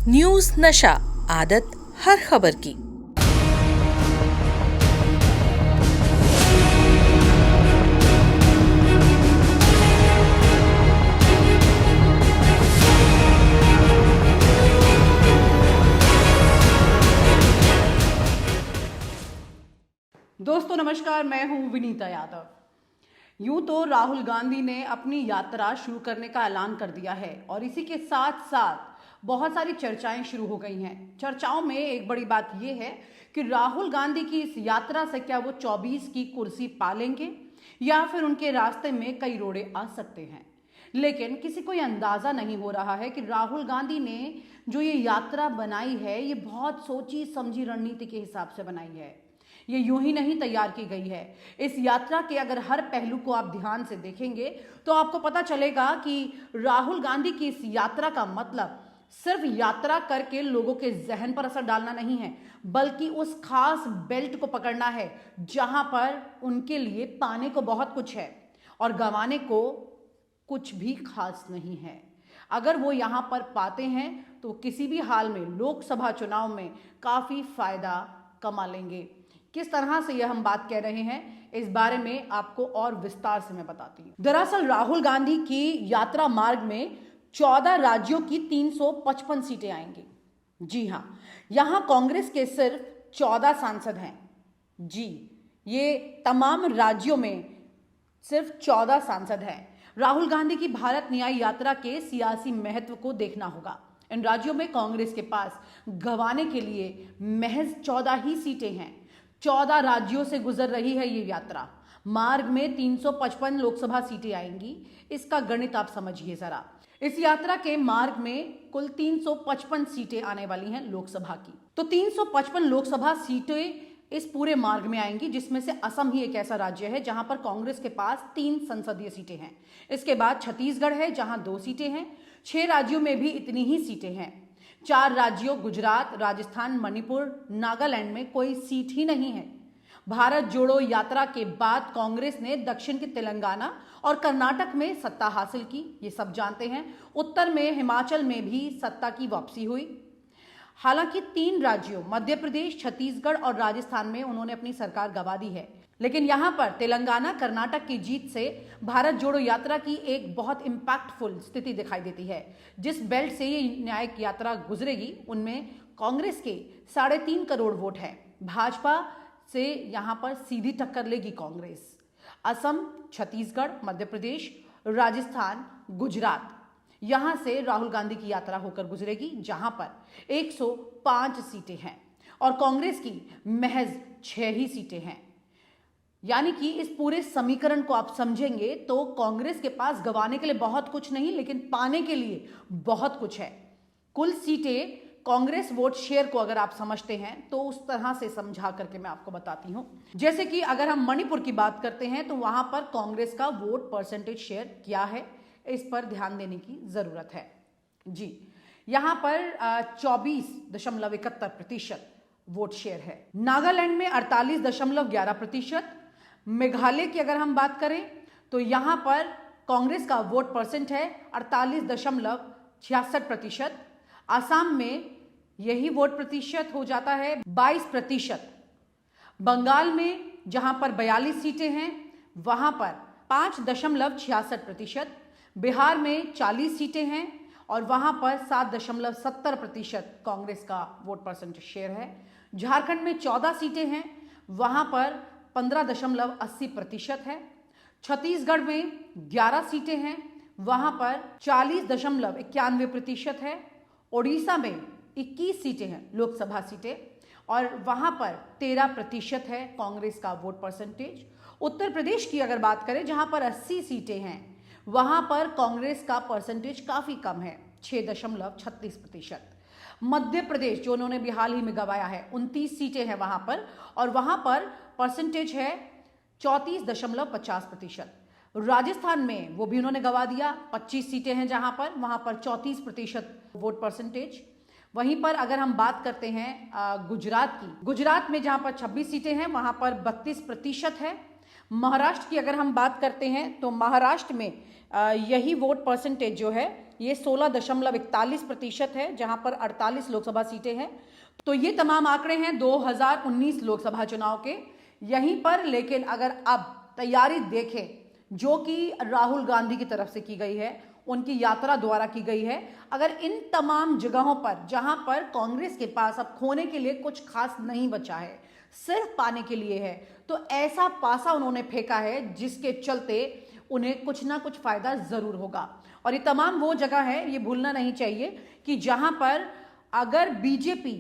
News नशा, आदत हर खबर की। दोस्तों नमस्कार, मैं हूं विनीता यादव। यूं तो राहुल गांधी ने अपनी यात्रा शुरू करने का ऐलान कर दिया है और इसी के साथ साथ बहुत सारी चर्चाएं शुरू हो गई हैं। चर्चाओं में एक बड़ी बात यह है कि राहुल गांधी की इस यात्रा से क्या वो 24 की कुर्सी पा लेंगे या फिर उनके रास्ते में कई रोड़े आ सकते हैं। लेकिन किसी को यह अंदाजा नहीं हो रहा है कि राहुल गांधी ने जो ये यात्रा बनाई है, ये बहुत सोची समझी रणनीति के हिसाब से बनाई है। ये यूं ही नहीं तैयार की गई है। इस यात्रा के अगर हर पहलू को आप ध्यान से देखेंगे तो आपको पता चलेगा कि राहुल गांधी की इस यात्रा का मतलब सिर्फ यात्रा करके लोगों के जहन पर असर डालना नहीं है, बल्कि उस खास बेल्ट को पकड़ना है जहां पर उनके लिए पाने को बहुत कुछ है और गंवाने को कुछ भी खास नहीं है। अगर वो यहां पर पाते हैं तो किसी भी हाल में लोकसभा चुनाव में काफी फायदा कमा लेंगे। किस तरह से यह हम बात कह रहे हैं, इस बारे में आपको और विस्तार से मैं बताती हूँ। दरअसल राहुल गांधी की यात्रा मार्ग में 14 राज्यों की 355 सीटें आएंगी। जी हाँ, यहां कांग्रेस के सिर्फ 14 सांसद हैं। जी, ये तमाम राज्यों में सिर्फ 14 सांसद हैं। राहुल गांधी की भारत न्याय यात्रा के सियासी महत्व को देखना होगा। इन राज्यों में कांग्रेस के पास गंवाने के लिए महज 14 ही सीटें हैं। 14 राज्यों से गुजर रही है ये यात्रा। मार्ग में 355 लोकसभा सीटें आएंगी। इसका गणित आप समझिए जरा। इस यात्रा के मार्ग में कुल 355 सीटें आने वाली हैं लोकसभा की। तो 355 लोकसभा सीटें इस पूरे मार्ग में आएंगी, जिसमें से असम ही एक ऐसा राज्य है जहां पर कांग्रेस के पास 3 संसदीय सीटें हैं। इसके बाद छत्तीसगढ़ है जहां 2 सीटें हैं। 6 राज्यों में भी इतनी ही सीटें हैं। 4 राज्यों गुजरात, राजस्थान, मणिपुर, नागालैंड में कोई सीट ही नहीं है। भारत जोड़ो यात्रा के बाद कांग्रेस ने दक्षिण के तेलंगाना और कर्नाटक में सत्ता हासिल की, ये सब जानते हैं। उत्तर में हिमाचल में भी सत्ता की वापसी हुई। हालांकि 3 राज्यों मध्य प्रदेश, छत्तीसगढ़ और राजस्थान में उन्होंने अपनी सरकार गंवा दी है। लेकिन यहां पर तेलंगाना, कर्नाटक की जीत से भारत जोड़ो यात्रा की एक बहुत इंपैक्टफुल स्थिति दिखाई देती है। जिस बेल्ट से ये न्यायिक यात्रा गुजरेगी उनमें कांग्रेस के 3.5 करोड़ वोट है। भाजपा से यहां पर सीधी टक्कर लेगी कांग्रेस। असम, छत्तीसगढ़, मध्य प्रदेश, राजस्थान, गुजरात, यहां से राहुल गांधी की यात्रा होकर गुजरेगी, जहां पर 105 सीटें हैं और कांग्रेस की महज 6 ही सीटें हैं। यानी कि इस पूरे समीकरण को आप समझेंगे तो कांग्रेस के पास गंवाने के लिए बहुत कुछ नहीं, लेकिन पाने के लिए बहुत कुछ है। कुल सीटें कांग्रेस वोट शेयर को अगर आप समझते हैं तो उस तरह से समझा करके मैं आपको बताती हूं। जैसे कि अगर हम मणिपुर की बात करते हैं तो वहां पर कांग्रेस का वोट परसेंटेज शेयर क्या है, इस पर ध्यान देने की जरूरत है। जी, यहां पर 24.71% वोट शेयर है। नागालैंड में 48.11%। मेघालय की अगर हम बात करें तो यहां पर कांग्रेस का वोट परसेंट है 48.66%। आसाम में यही वोट प्रतिशत हो जाता है 22%। बंगाल में जहां पर 42 सीटें हैं वहां पर 5.66%। बिहार में 40 सीटें हैं और वहां पर 7.70% कांग्रेस का वोट परसेंट शेयर है। झारखंड में 14 सीटें हैं, वहां पर 15.80% है। छत्तीसगढ़ में 11 सीटें हैं, वहां पर 40.91% है। ओडिशा में 21 सीटें हैं लोकसभा सीटें और वहां पर 13% है कांग्रेस का वोट परसेंटेज। उत्तर प्रदेश की अगर बात करें जहां पर 80 सीटें हैं, वहां पर कांग्रेस का परसेंटेज काफी कम है 6.36%। मध्य प्रदेश जो उन्होंने भी हाल ही में गंवाया है 29 सीटें हैं वहां पर और वहां पर परसेंटेज है 34.50%। राजस्थान में वो भी उन्होंने गंवा दिया, 25 सीटें हैं जहां पर, वहां पर 34% वोट परसेंटेज। वहीं पर अगर हम बात करते हैं गुजरात की, गुजरात में जहां पर 26 सीटें हैं वहां पर 32% है। महाराष्ट्र की अगर हम बात करते हैं तो महाराष्ट्र में यही वोट परसेंटेज जो है ये 16.41% है, जहां पर 48 लोकसभा सीटें हैं। तो ये तमाम आंकड़े हैं 2019 लोकसभा चुनाव के यहीं पर। लेकिन अगर अब तैयारी देखें जो कि राहुल गांधी की तरफ से की गई है, उनकी यात्रा द्वारा की गई है, अगर इन तमाम जगहों पर जहां पर कांग्रेस के पास अब खोने के लिए कुछ खास नहीं बचा है, सिर्फ पाने के लिए है, तो ऐसा पासा उन्होंने फेंका है जिसके चलते उन्हें कुछ ना कुछ फायदा जरूर होगा। और ये तमाम वो जगह है, ये भूलना नहीं चाहिए कि जहां पर अगर बीजेपी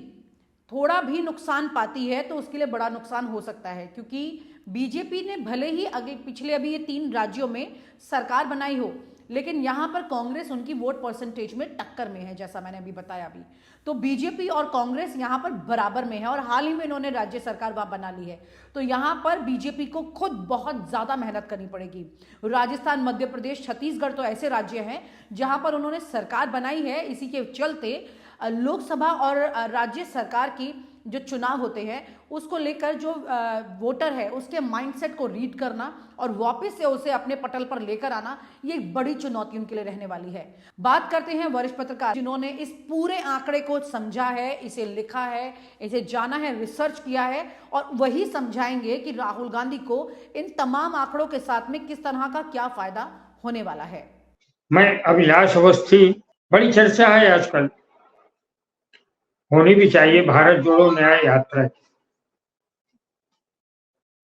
थोड़ा भी नुकसान पाती है तो उसके लिए बड़ा नुकसान हो सकता है, क्योंकि बीजेपी ने भले ही अभी पिछले ये 3 राज्यों में सरकार बनाई हो, लेकिन यहां पर कांग्रेस उनकी वोट परसेंटेज में टक्कर में है, जैसा मैंने अभी बताया अभी। तो बीजेपी और कांग्रेस यहां पर बराबर में है और हाल ही में इन्होंने राज्य सरकार वहां बना ली है। तो यहां पर बीजेपी को खुद बहुत ज्यादा मेहनत करनी पड़ेगी। राजस्थान, मध्य प्रदेश, छत्तीसगढ़ तो ऐसे राज्य हैं जहां पर उन्होंने सरकार बनाई है। इसी के चलते लोकसभा और राज्य सरकार की जो चुनाव होते हैं उसको लेकर जो वोटर है उसके माइंडसेट को रीड करना और वापस से उसे अपने पटल पर लेकर आना, ये एक बड़ी चुनौती उनके लिए रहने वाली है। बात करते हैं वरिष्ठ पत्रकार जिन्होंने इस पूरे आंकड़े को समझा है, इसे लिखा है, इसे जाना है, रिसर्च किया है, और वही समझाएंगे कि राहुल गांधी को इन तमाम आंकड़ों के साथ में किस तरह का क्या फायदा होने वाला है। मैं अभिलाष अवस्थी, बड़ी चर्चा है आजकल, होनी भी चाहिए, भारत जोड़ो न्याय यात्रा की।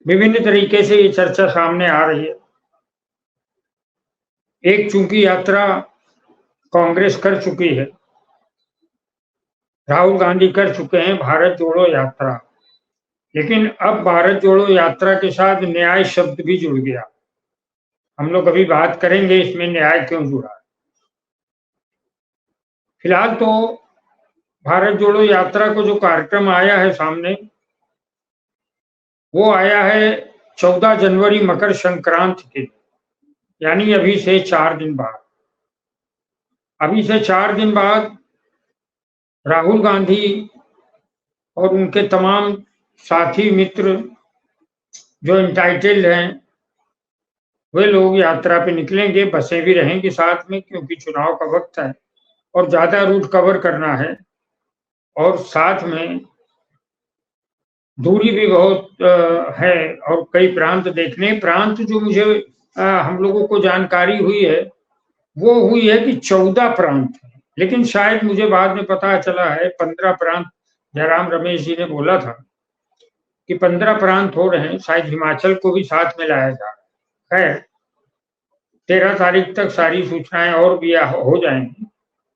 विभिन्न तरीके से ये चर्चा सामने आ रही है। एक चूंकि यात्रा कांग्रेस कर चुकी है, राहुल गांधी कर चुके हैं भारत जोड़ो यात्रा, लेकिन अब भारत जोड़ो यात्रा के साथ न्याय शब्द भी जुड़ गया। हम लोग अभी बात करेंगे इसमें न्याय क्यों जुड़ा है। फिलहाल तो भारत जोड़ो यात्रा को जो कार्यक्रम आया है सामने, वो आया है 14 जनवरी मकर संक्रांति के, यानी अभी से 4 दिन बाद। अभी से 4 दिन बाद राहुल गांधी और उनके तमाम साथी मित्र जो इंटाइटल्ड हैं, वे लोग यात्रा पे निकलेंगे। बसें भी रहेंगी साथ में, क्योंकि चुनाव का वक्त है और ज्यादा रूट कवर करना है, और साथ में दूरी भी बहुत है और कई प्रांत देखने। प्रांत जो मुझे हम लोगों को जानकारी हुई है वो हुई है कि 14 प्रांत है, लेकिन शायद मुझे बाद में पता चला है 15 प्रांत। जयराम रमेश जी ने बोला था कि 15 प्रांत हो रहे हैं, शायद हिमाचल को भी साथ में लाया जा रहा है। 13 तारीख तक सारी सूचनाएं और भी हो जाएंगी।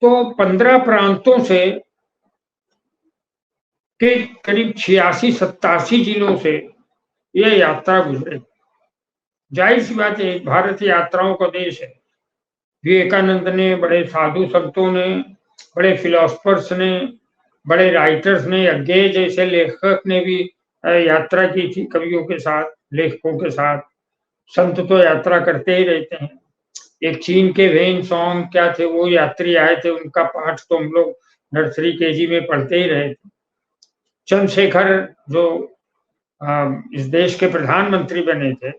तो 15 प्रांतों से के करीब 86-87 जिलों से यह यात्रा गुजरेगी। जाहिर सी बात है, भारत यात्राओं का देश है। विवेकानंद ने, बड़े साधु संतों ने, बड़े फिलोसफर्स ने, बड़े राइटर्स ने, अज्ञे जैसे लेखक ने भी यात्रा की थी, कवियों के साथ, लेखकों के साथ। संत तो यात्रा करते ही रहते हैं। एक चीन के वेन सॉन्ग क्या थे, वो यात्री आए थे, उनका पाठ तो हम लोग नर्सरी केजी में पढ़ते ही रहे थे। चंद्रशेखर जो इस देश के प्रधानमंत्री बने थे,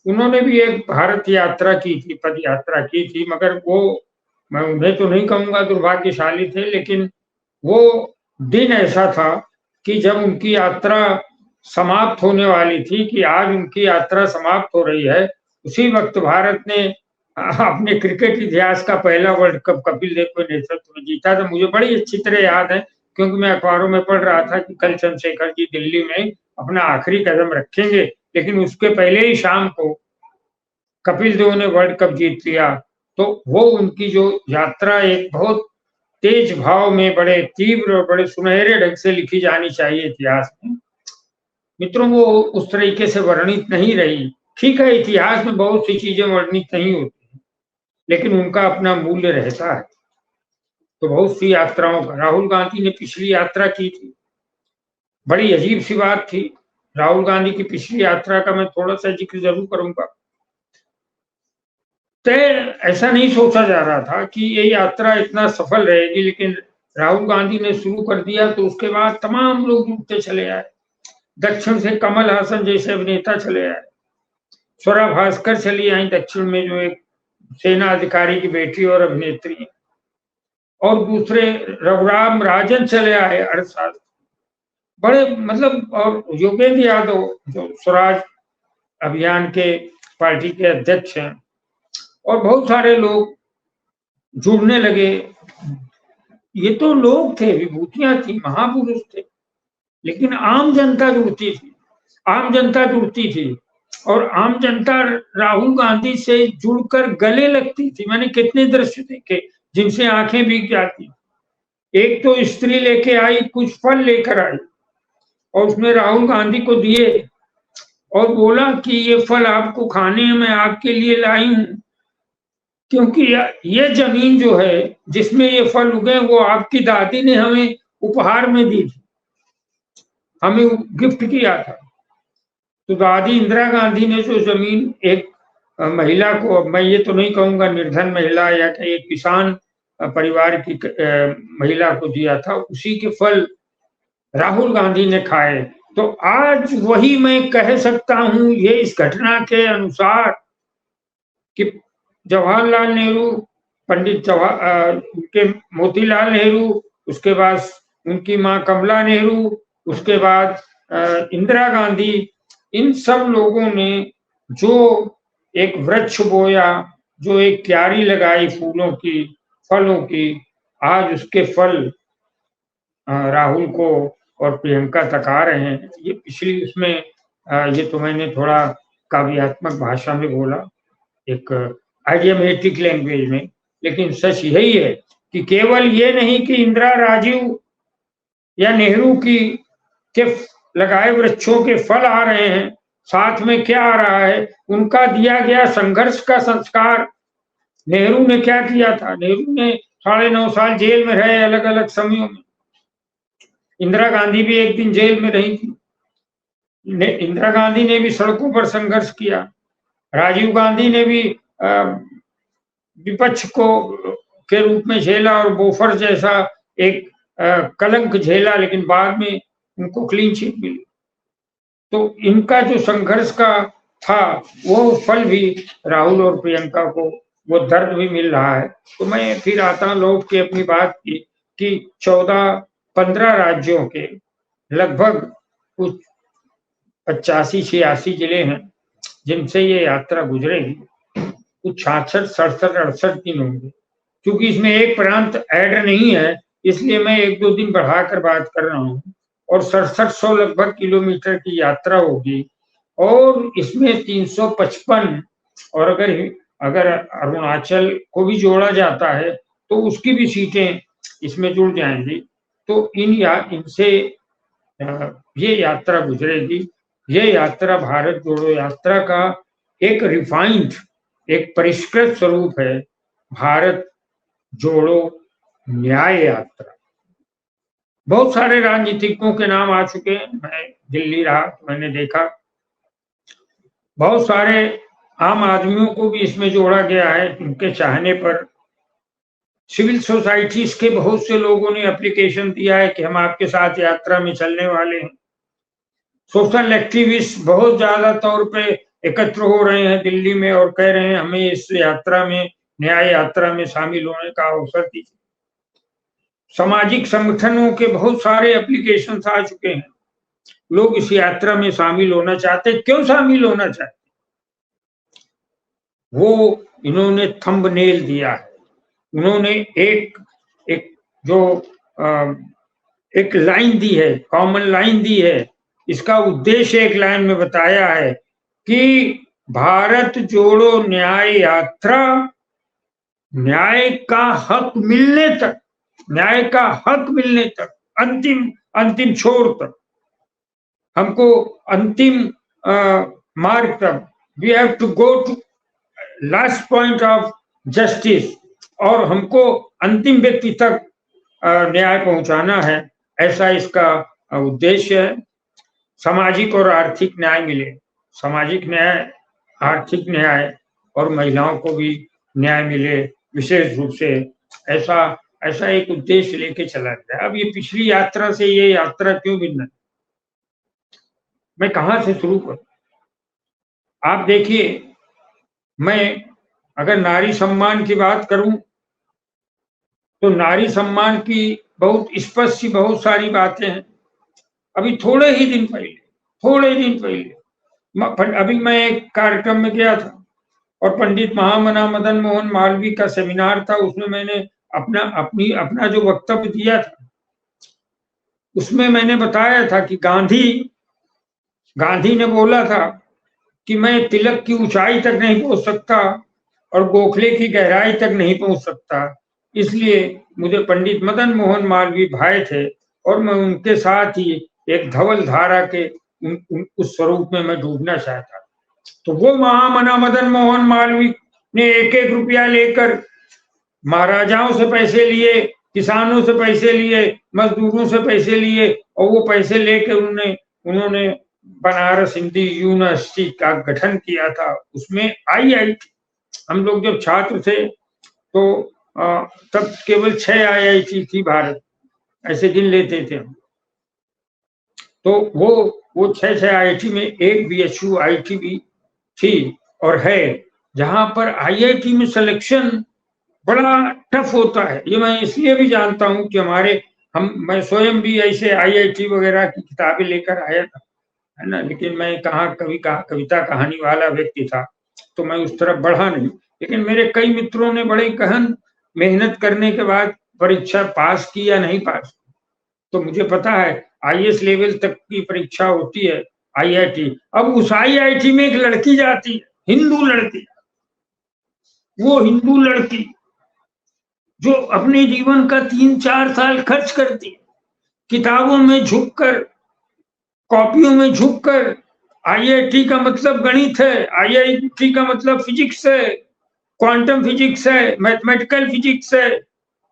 उन्होंने भी एक भारत यात्रा की थी, पद यात्रा की थी, मगर वो, मैं उन्हें तो नहीं कहूंगा दुर्भाग्यशाली थे, लेकिन वो दिन ऐसा था कि जब उनकी यात्रा समाप्त होने वाली थी, कि आज उनकी यात्रा समाप्त हो रही है, उसी वक्त भारत ने अपने क्रिकेट इतिहास का पहला वर्ल्ड कप कपिल देव के नेतृत्व में जीता था। मुझे बड़ी अच्छी तरह याद है, क्योंकि मैं अखबारों में पढ़ रहा था कि कल चंद्रशेखर जी दिल्ली में अपना आखिरी कदम रखेंगे, लेकिन उसके पहले ही शाम को कपिल देव ने वर्ल्ड कप जीत लिया। तो वो उनकी जो यात्रा एक बहुत तेज भाव में, बड़े तीव्र और बड़े सुनहरे ढंग से लिखी जानी चाहिए इतिहास में। मित्रों, वो उस तरीके से वर्णित नहीं रही। ठीक है, इतिहास में बहुत सी चीजें वर्णित नहीं होती, लेकिन उनका अपना मूल्य रहता है। तो बहुत सी यात्राओं का, राहुल गांधी ने पिछली यात्रा की थी, बड़ी अजीब सी बात थी। राहुल गांधी की पिछली यात्रा का मैं थोड़ा सा जिक्र जरूर करूंगा। ऐसा नहीं सोचा जा रहा था कि ये यात्रा इतना सफल रहेगी, लेकिन राहुल गांधी ने शुरू कर दिया तो उसके बाद तमाम लोग जुटते चले आए। दक्षिण से कमल हासन जैसे अभिनेता चले आए, स्वरा भास्कर चली आई दक्षिण में, जो एक सेना अधिकारी की बेटी और अभिनेत्री। और दूसरे रघुराम राजन चले आए अर्थशास्त्र, बड़े मतलब, और योगेंद्र यादव जो स्वराज अभियान के पार्टी के अध्यक्ष हैं, और बहुत सारे लोग जुड़ने लगे। ये तो लोग थे, विभूतियां थी, महापुरुष थे, लेकिन आम जनता जुड़ती थी, आम जनता जुड़ती थी। और आम जनता राहुल गांधी से जुड़कर गले लगती थी। मैंने कितने दृश्य देखे जिनसे आंखें भीग जाती। एक तो स्त्री लेके आई, कुछ फल लेकर आई और उसने राहुल गांधी को दिए और बोला कि ये फल आपको खाने हैं, मैं आपके लिए लाई हूं, क्योंकि ये जमीन जो है जिसमें ये फल उगे वो आपकी दादी ने हमें उपहार में दी थी, हमें गिफ्ट किया था। तो दादी इंदिरा गांधी ने जो जमीन एक महिला को, मैं ये तो नहीं कहूंगा निर्धन महिला या एक किसान परिवार की महिला को दिया था, उसी के फल राहुल गांधी ने खाए। तो आज वही मैं कह सकता हूं, ये इस घटना के अनुसार कि जवाहरलाल नेहरू, पंडित उनके मोतीलाल नेहरू, उसके बाद उनकी मां कमला नेहरू, उसके बाद इंदिरा गांधी, इन सब लोगों ने जो एक वृक्ष बोया, जो एक क्यारी लगाई फूलों की, फलों की, आज उसके फल राहुल को और प्रियंका तक आ रहे हैं। ये पिछली उसमें ये तो मैंने थोड़ा काव्यात्मक भाषा में बोला, एक आइडियमेटिक लैंग्वेज में, लेकिन सच यही है कि केवल ये नहीं कि इंदिरा, राजीव या नेहरू की के लगाए वृक्षों के फल आ रहे हैं, साथ में क्या आ रहा है, उनका दिया गया संघर्ष का संस्कार। नेहरू ने क्या किया था? नेहरू ने 9.5 साल जेल में रहे अलग अलग समयों में। इंदिरा गांधी भी एक दिन जेल में रही थी। इंदिरा गांधी ने भी सड़कों पर संघर्ष किया। राजीव गांधी ने भी विपक्ष को के रूप में झेला और बोफर जैसा एक कलंक झेला, लेकिन बाद में उनको क्लीन चिट मिली। तो इनका जो संघर्ष का था वो फल भी राहुल और प्रियंका को, वो दर्द भी मिल रहा है। तो मैं फिर आता लौट के अपनी बात की कि 14-15 राज्यों के लगभग कुछ 85-86 जिले हैं जिनसे ये यात्रा गुजरेगी। कुछ 66, 67, 68 दिन होंगे। क्योंकि इसमें एक प्रांत ऐड नहीं है, इसलिए मैं 1-2 दिन बढ़ाकर बात कर रहा हूँ। और 6700 लगभग किलोमीटर की यात्रा होगी और इसमें 355, और अगर अरुणाचल को भी जोड़ा जाता है तो उसकी भी सीटें इसमें जुड़ जाएंगी। तो इनसे ये यात्रा गुजरेगी। ये यात्रा भारत जोड़ो यात्रा का एक रिफाइंड, एक परिष्कृत स्वरूप है, भारत जोड़ो न्याय यात्रा। बहुत सारे राजनीतिज्ञों के नाम आ चुके हैं। मैं दिल्ली रहा तो मैंने देखा बहुत सारे आम आदमियों को भी इसमें जोड़ा गया है। उनके चाहने पर सिविल सोसाइटीज के बहुत से लोगों ने एप्लीकेशन दिया है कि हम आपके साथ यात्रा में चलने वाले हैं। सोशल एक्टिविस्ट बहुत ज्यादा तौर पे एकत्र हो रहे हैं दिल्ली में और कह रहे हैं हमें इस यात्रा में, न्याय यात्रा में शामिल होने का अवसर दीजिए। सामाजिक संगठनों के बहुत सारे एप्लीकेशन आ चुके हैं। लोग इस यात्रा में शामिल होना चाहते। क्यों शामिल होना चाहते? वो इन्होंने थंबनेल दिया है। उन्होंने एक जो एक लाइन दी है, कॉमन लाइन दी है। इसका उद्देश्य एक लाइन में बताया है कि भारत जोड़ो न्याय यात्रा न्याय का हक मिलने तक, न्याय का हक मिलने तक, अंतिम छोर तक, हमको अंतिम मार्ग तक, we have to go to last point of justice, और हमको अंतिम व्यक्ति तक न्याय पहुंचाना है। ऐसा इसका उद्देश्य है। सामाजिक और आर्थिक न्याय मिले, सामाजिक न्याय, आर्थिक न्याय, और महिलाओं को भी न्याय मिले विशेष रूप से, ऐसा एक उद्देश्य लेके चला गया। अब ये पिछली यात्रा से ये यात्रा क्यों भिन्न है? मैं कहां से शुरू करूं? आप देखिए, मैं अगर नारी सम्मान की बात करूं तो नारी सम्मान की बहुत स्पष्ट सी बहुत सारी बातें हैं। अभी थोड़े दिन पहले अभी मैं एक कार्यक्रम में गया था और पंडित महामना मदन मोहन मालवीय का सेमिनार था। उसमें मैंने अपना जो वक्तव्य दिया था, उसमें मैंने बताया था कि गांधी ने बोला था कि मैं तिलक की ऊंचाई तक नहीं पहुंच सकता और गोखले की गहराई तक नहीं पहुंच सकता, इसलिए मुझे पंडित मदन मोहन मालवीय भाए थे और मैं उनके साथ ही एक धवल धारा के उस स्वरूप में मैं डूबना चाहता। तो वो महामना मदन मोहन मालवीय ने एक एक रुपया लेकर महाराजाओं से पैसे लिए, किसानों से पैसे लिए, मजदूरों से पैसे लिए और वो पैसे लेकर उन्होंने बनारस हिंदी यूनिवर्सिटी का गठन किया था। उसमें आईआईटी, हम लोग जब छात्र थे तो तब केवल 6 आईआईटी थी भारत, ऐसे गिन लेते थे हम। तो वो 6 आईआईटी में एक बीएचयू आईटी भी थी और है, जहां पर आईआईटी में सिलेक्शन बड़ा टफ होता है। ये मैं इसलिए भी जानता हूं कि मैं स्वयं भी ऐसे आईआईटी वगैरह की किताबें लेकर आया था, है ना, लेकिन मैं कविता कहानी वाला व्यक्ति था तो मैं उस तरफ बढ़ा नहीं। लेकिन मेरे कई मित्रों ने बड़े गहन मेहनत करने के बाद परीक्षा पास की या नहीं पास, तो मुझे पता है आईएएस लेवल तक की परीक्षा होती है आईआईटी। अब उस आईआईटी में एक लड़की जाती है, हिंदू लड़की, वो हिंदू लड़की जो अपने जीवन का 3-4 साल खर्च करती है किताबों में झुककर, कॉपियों में झुककर। आईआईटी का मतलब गणित है, आईआईटी का मतलब फिजिक्स है, क्वांटम फिजिक्स है, मैथमेटिकल फिजिक्स है,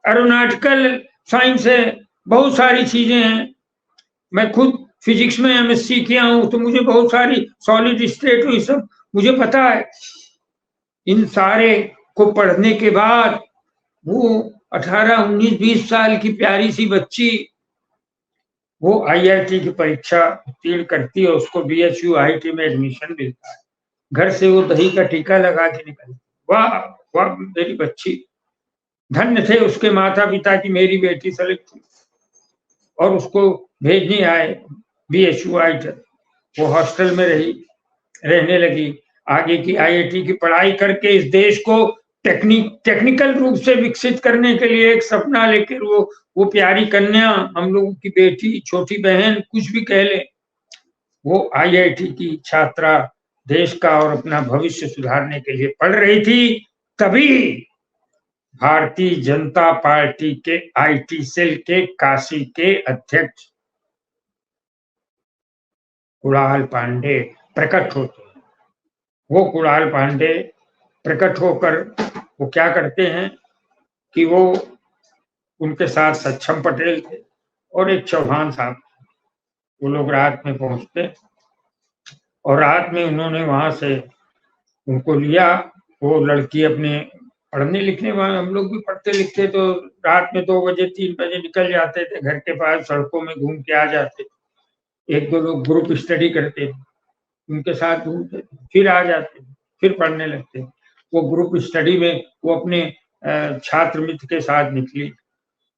एरोनॉटिकल साइंस है, बहुत सारी चीजें हैं। मैं खुद फिजिक्स में एमएससी किया हूं तो मुझे बहुत सारी सॉलिड स्टेट ये सब मुझे पता है। इन सारे को पढ़ने के बाद वो 18, 19, 20 साल की प्यारी सी बच्ची वो आईआईटी की परीक्षा उत्तीर्ण करती है, उसको बीएचयू आईटी में एडमिशन मिलता है। घर से वो दही का टीका लगा के निकलती, वाह वाह मेरी बच्ची, धन्य थे उसके माता पिता की मेरी बेटी सेलेक्ट हुई। और उसको भेजने आए बीएचयू आईटी, वो हॉस्टल में रहने लगी। आगे की आईआईटी की पढ़ाई करके इस देश को टेक्निकल रूप से विकसित करने के लिए एक सपना लेकर वो प्यारी कन्या, हम लोगों की बेटी, छोटी बहन, कुछ भी कह ले, वो आईआईटी की छात्रा देश का और अपना भविष्य सुधारने के लिए पढ़ रही थी। तभी भारतीय जनता पार्टी के आईटी सेल के काशी के अध्यक्ष कुणाल पांडे प्रकट होते हैं। वो कुणाल पांडे प्रकट होकर वो क्या करते हैं कि वो उनके साथ सक्षम पटेल थे और एक चौहान साहब, वो लोग रात में पहुंचते और रात में उन्होंने वहां से उनको लिया। वो लड़की अपने पढ़ने लिखने वाले, हम लोग भी पढ़ते लिखते तो रात में 2 बजे 3 बजे निकल जाते थे घर के पास, सड़कों में घूम के आ जाते। 1-2 लोग ग्रुप स्टडी करते थे, उनके साथ घूमते फिर आ जाते, फिर पढ़ने लगते। वो ग्रुप स्टडी में वो अपने छात्र मित्र के साथ निकली।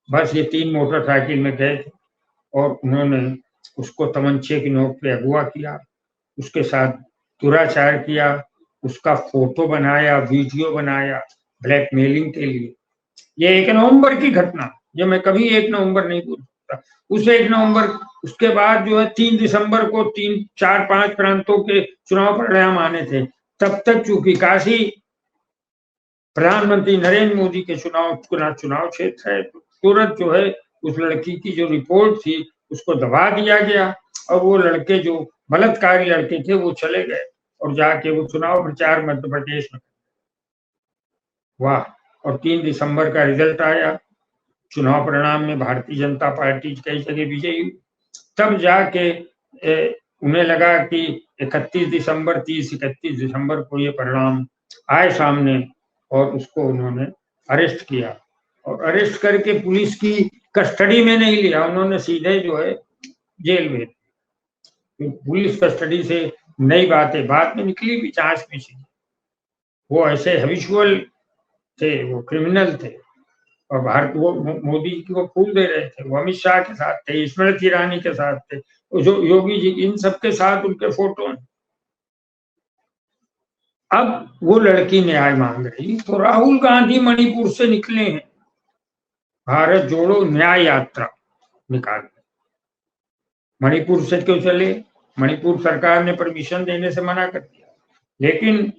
बस ये 3 मोटरसाइकिल में गए थे और उन्होंने उसको तमंचे की नोक पे अगवा किया, उसके साथ दुराचार किया, उसका फोटो बनाया, वीडियो बनाया ब्लैकमेलिंग के लिए। ये 1 नवंबर की घटना, ये मैं कभी 1 नवंबर नहीं भूल सकता। उस 1 नवंबर उसके बाद जो है 3 दिसंबर को 3, 4, 5 प्रांतों के चुनाव परिणाम आने थे। तब तक चूंकि काशी प्रधानमंत्री नरेंद्र मोदी के चुनाव क्षेत्र है, तो तुरंत जो है उस लड़की की जो रिपोर्ट थी उसको दबा दिया गया और वो लड़के जो बलात्कारी लड़के थे वो चले गए और जाके वो चुनाव प्रचार मध्य प्रदेश में। वाह। और 3 दिसंबर का रिजल्ट आया, चुनाव परिणाम में भारतीय जनता पार्टी कई जगह विजयी हुई। तब जाके उन्हें लगा कि 31 दिसंबर 30-31 दिसंबर को ये परिणाम आए सामने और उसको उन्होंने अरेस्ट किया और अरेस्ट करके पुलिस की कस्टडी में नहीं लिया, उन्होंने सीधे जो है जेल भेज दिया। पुलिस कस्टडी से नई बातें बाद में निकली भी, जांच में से वो ऐसे हैबिचुअल थे, वो क्रिमिनल थे और भारत वो मोदी जी को फूल दे रहे थे, वो अमित शाह के साथ थे, स्मृति ईरानी के साथ थे, जो योगी जी, इन सबके साथ उनके फोटो हैं। अब वो लड़की न्याय मांग रही, तो राहुल गांधी मणिपुर से निकले हैं, भारत जोड़ो न्याय यात्रा निकाल। मणिपुर से क्यों चले? मणिपुर सरकार ने परमिशन देने से मना कर दिया, लेकिन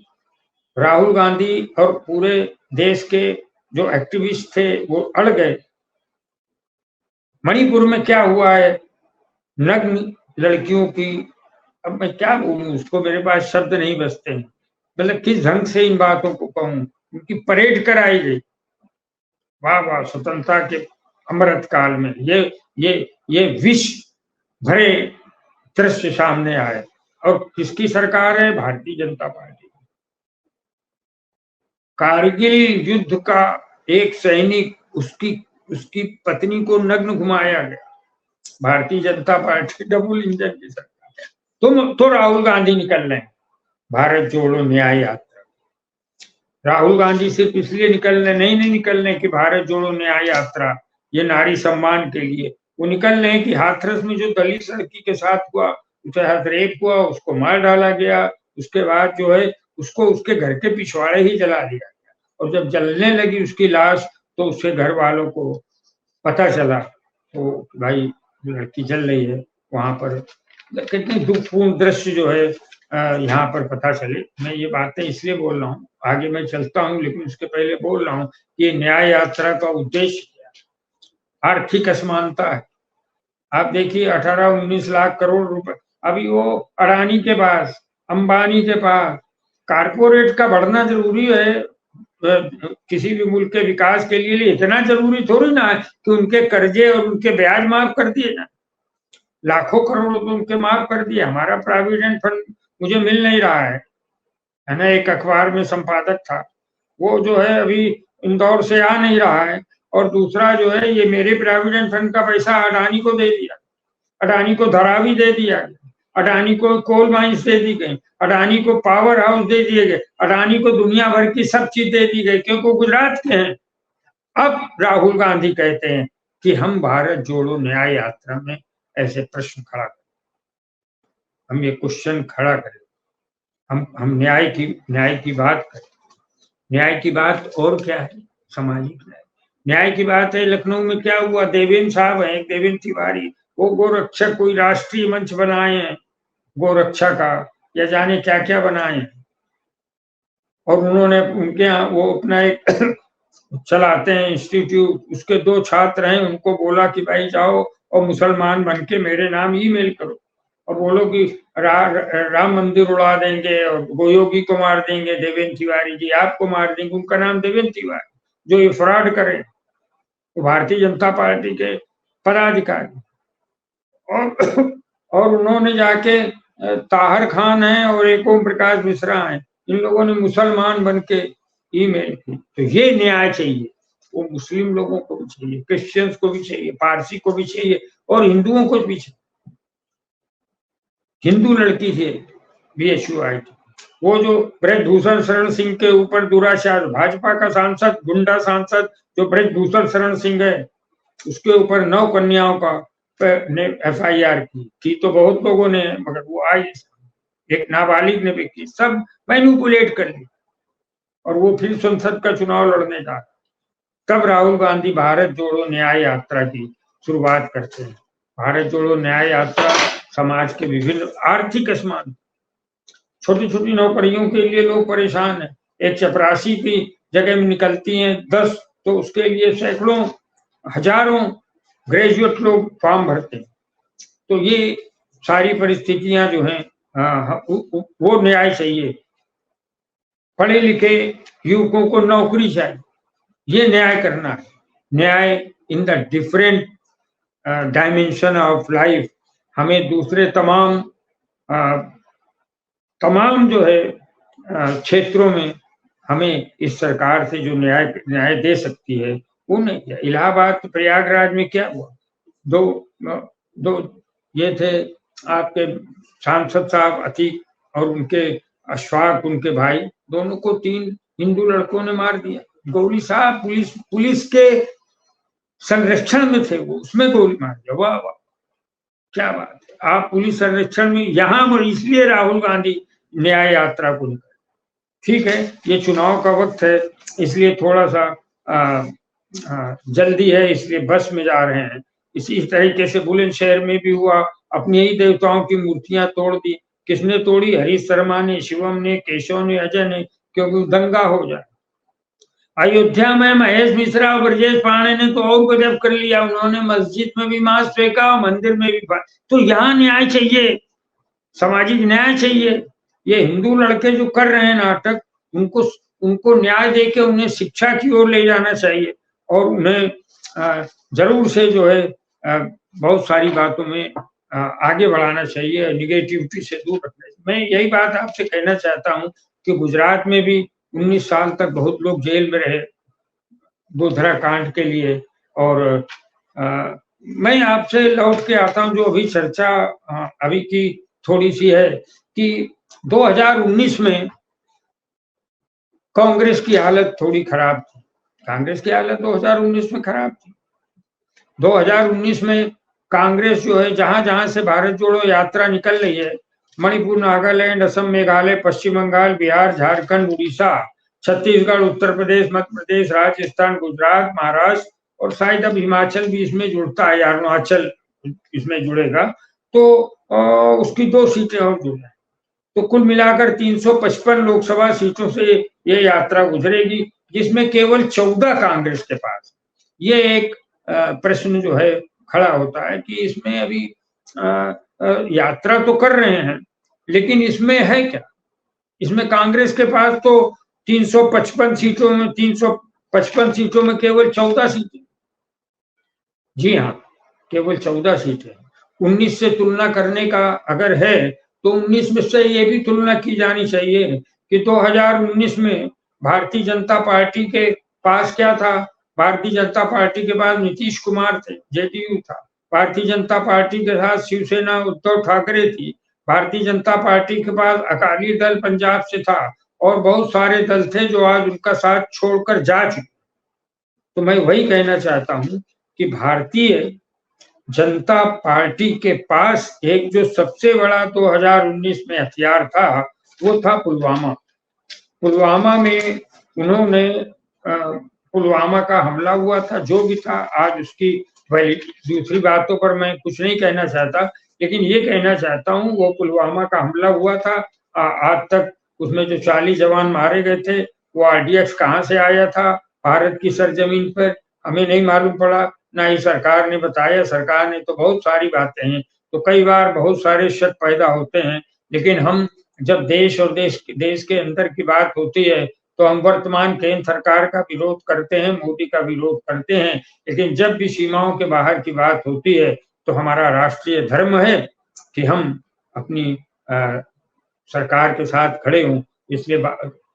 राहुल गांधी और पूरे देश के जो एक्टिविस्ट थे वो अड़ गए। मणिपुर में क्या हुआ है, नग्न लड़कियों की, अब मैं क्या बोलूं उसको, मेरे पास शब्द नहीं बचते हैं, मतलब किस ढंग से इन बातों को कहूं। उनकी परेड कराई गई, वाह वाह, स्वतंत्रता के अमृत काल में ये विष भरे दृश्य सामने आए। और किसकी सरकार है? भारतीय जनता पार्टी। कारगिल युद्ध का एक सैनिक, उसकी पत्नी को नग्न घुमाया गया, Bharatiya Janata party double engine की सरकार। तो राहुल गांधी निकल रहे हैं भारत जोड़ो न्याय यात्रा। राहुल गांधी सिर्फ इसलिए नहीं निकल रहे कि भारत जोड़ो न्याय यात्रा ये नारी सम्मान के लिए, वो निकल रहे हैं कि हाथरस में जो दलित लड़की के साथ हुआ, उसके साथ रेप हुआ, उसको मार डाला गया, उसके बाद जो है उसको उसके घर के पिछवाड़े ही जला दिया गया, और जब जलने लगी उसकी लाश तो उसके घर वालों को पता चला, तो भाई लड़की जल रही है वहां पर। कितने दुखपूर्ण दृश्य जो है यहाँ पर पता चले। मैं ये बातें इसलिए बोल रहा हूँ, आगे मैं चलता हूँ, लेकिन उसके पहले बोल रहा हूँ कि न्याय यात्रा का उद्देश्य क्या? आर्थिक असमानता है। आप देखिए 18-19 लाख करोड़ रुपए अभी वो अडानी के पास, अंबानी के पास। कारपोरेट का बढ़ना जरूरी है किसी भी मुल्क के विकास के लिए, इतना जरूरी थोड़ी ना है कि उनके कर्जे और उनके ब्याज माफ कर दिए जाए। लाखों करोड़ रुपए उनके माफ कर दिए। हमारा प्रोविडेंट फंड मुझे मिल नहीं रहा है ना, एक अखबार में संपादक था, वो जो है अभी इंदौर से आ नहीं रहा है। और दूसरा जो है, ये मेरे प्रोविडेंट फंड का पैसा अडानी को दे दिया, अडानी को धरावी दे दिया, अडानी को कोल माइंस दे दी गई, अडानी को पावर हाउस दे दिए गए, अडानी को दुनिया भर की सब चीज दे दी गई, क्योंकि गुजरात के हैं। अब राहुल गांधी कहते हैं कि हम भारत जोड़ो न्याय यात्रा में ऐसे प्रश्न खड़ा करें, हम ये क्वेश्चन खड़ा करें, हम न्याय की बात करें। न्याय की बात और क्या है? सामाजिक न्याय की बात है। लखनऊ में क्या हुआ, देवेंद्र साहब है, देवेंद्र तिवारी, वो गोरक्षक कोई राष्ट्रीय मंच बनाए हैं गोरक्षा का, या जाने क्या क्या बनाए हैं। और उन्होंने उनके यहाँ वो अपना एक चलाते हैं इंस्टीट्यूट, उसके 2 छात्र हैं, उनको बोला कि भाई जाओ और मुसलमान बन के मेरे नाम ईमेल करो और बोलो कि राम मंदिर उड़ा देंगे और गोयोगी को मार देंगे, देवेंद्र तिवारी जी आपको मार देंगे। उनका नाम देवेंद्र तिवारी, जो ये फ्रॉड करे, तो भारतीय जनता पार्टी के पदाधिकारी। और उन्होंने जाके ताहिर खान है और एक ओम प्रकाश मिश्रा है, इन लोगों ने मुसलमान बन के ईमेल की। तो ये न्याय चाहिए, वो मुस्लिम लोगों को भी चाहिए, क्रिश्चियंस को भी चाहिए, पारसी को भी चाहिए और हिंदुओं को भी चाहिए। हिंदू लड़की थी बीएचयू आई थी, वो जो ब्रजभूषण शरण सिंह के ऊपर दुराचार, भाजपा का सांसद, गुंडा सांसद जो ब्रजभूषण शरण सिंह है, उसके ऊपर 9 कन्याओं का ने एफआईआर की तो बहुत लोगों ने, मगर वो आई, एक नाबालिग ने भी की, सब मैनिपुलेट कर ली और वो फिर संसद का चुनाव लड़ने का। तब राहुल गांधी भारत जोड़ो न्याय यात्रा की शुरुआत करते हैं। भारत जोड़ो न्याय यात्रा समाज के विभिन्न आर्थिक असमान, छोटी छोटी नौकरियों के लिए लोग परेशान हैं, एक चपरासी की जगह में निकलती हैं 10, तो उसके लिए सैकड़ों हजारों ग्रेजुएट लोग फॉर्म भरते हैं। तो ये सारी परिस्थितियां जो हैं, वो न्याय चाहिए। पढ़े लिखे युवकों को नौकरी चाहिए, ये न्याय करना है। न्याय in the different dimension of life. हमें दूसरे तमाम जो है क्षेत्रों में हमें इस सरकार से जो न्याय दे सकती है वो नहीं किया। इलाहाबाद प्रयागराज में क्या हुआ, दो ये थे आपके सांसद साहब अतीक और उनके अशफाक, उनके भाई, दोनों को 3 हिंदू लड़कों ने मार दिया। गौरी साहब पुलिस के संरक्षण में थे वो, उसमें गोली मार दिया। वाह वाह, क्या बात है। आप पुलिस संरक्षण में यहाँ, और इसलिए राहुल गांधी न्याय यात्रा को निकले। ठीक है, ये चुनाव का वक्त है, इसलिए थोड़ा सा जल्दी है, इसलिए बस में जा रहे हैं। इसी तरीके से बुलंदशहर में भी हुआ, अपने ही देवताओं की मूर्तियां तोड़ दी। किसने तोड़ी? हरीश शर्मा ने, शिवम ने, केशव ने, अजय ने, क्योंकि दंगा हो जाए। अयोध्या में महेश मिश्रा और ब्रजेश पांडे ने तो और गजब कर लिया, उन्होंने मस्जिद में भी मांस फेंका और मंदिर में भी। तो यहाँ न्याय चाहिए, सामाजिक न्याय चाहिए। ये हिंदू लड़के जो कर रहे हैं नाटक, उनको उनको न्याय देके उन्हें शिक्षा की ओर ले जाना चाहिए, और उन्हें जरूर से जो है बहुत सारी बातों में आगे बढ़ाना चाहिए, निगेटिविटी से दूर रखना चाहिए। मैं यही बात आपसे कहना चाहता हूँ कि गुजरात में भी 19 साल तक बहुत लोग जेल में रहे गोधरा कांड के लिए। और मैं आपसे लौट के आता हूँ, जो अभी चर्चा अभी की थोड़ी सी है कि 2019 में कांग्रेस की हालत थोड़ी खराब थी। कांग्रेस की हालत 2019 में खराब थी। 2019 में कांग्रेस जो है, जहां जहां से भारत जोड़ो यात्रा निकल रही है, मणिपुर, नागालैंड, असम, मेघालय, पश्चिम बंगाल, बिहार, झारखंड, उड़ीसा, छत्तीसगढ़, उत्तर प्रदेश, मध्य प्रदेश, राजस्थान, गुजरात, महाराष्ट्र, और शायद अब हिमाचल भी इसमें जुड़ता है, अरुणाचल इसमें जुड़ेगा, तो उसकी 2 सीटें और जुड़ जाए, तो कुल मिलाकर 355 लोकसभा सीटों से ये यात्रा गुजरेगी, जिसमें केवल 14 कांग्रेस के पास। ये एक प्रश्न जो है खड़ा होता है कि इसमें अभी यात्रा तो कर रहे हैं, लेकिन इसमें है क्या? इसमें कांग्रेस के पास तो 355 सीटों में 355 सीटों में केवल 14 सीटें। जी हाँ, केवल 14 सीटें। 19 से तुलना करने का अगर है तो 19 में से ये भी तुलना की जानी चाहिए कि 2019 में भारतीय जनता पार्टी के पास क्या था। भारतीय जनता पार्टी के पास नीतीश कुमार थे, जेडीयू था। भारतीय जनता पार्टी के साथ शिवसेना उद्धव ठाकरे थी। भारतीय जनता पार्टी के पास अकाली दल पंजाब से था, और बहुत सारे दल थे जो आज उनका साथ छोड़कर जा चुके। तो मैं वही कहना चाहता हूं कि भारतीय जनता पार्टी के पास एक जो सबसे बड़ा 2019 में हथियार था, वो था पुलवामा। पुलवामा में उन्होंने पुलवामा का हमला हुआ था, जो भी था, आज उसकी दूसरी बातों पर मैं कुछ नहीं कहना चाहता, लेकिन ये कहना चाहता हूँ वो पुलवामा का हमला हुआ था। आज तक उसमें जो 40 जवान मारे गए थे, वो आरडीएक्स कहाँ से आया था भारत की सरजमीन पर, हमें नहीं मालूम पड़ा, ना ही सरकार ने बताया। सरकार ने तो बहुत सारी बातें हैं, तो कई बार बहुत सारे शक पैदा होते हैं, लेकिन हम जब देश और देश के अंदर की बात होती है तो हम वर्तमान केंद्र सरकार का विरोध करते हैं, मोदी का विरोध करते हैं, लेकिन जब भी सीमाओं के बाहर की बात होती है तो हमारा राष्ट्रीय धर्म है कि हम अपनी सरकार के साथ खड़े हों। इसलिए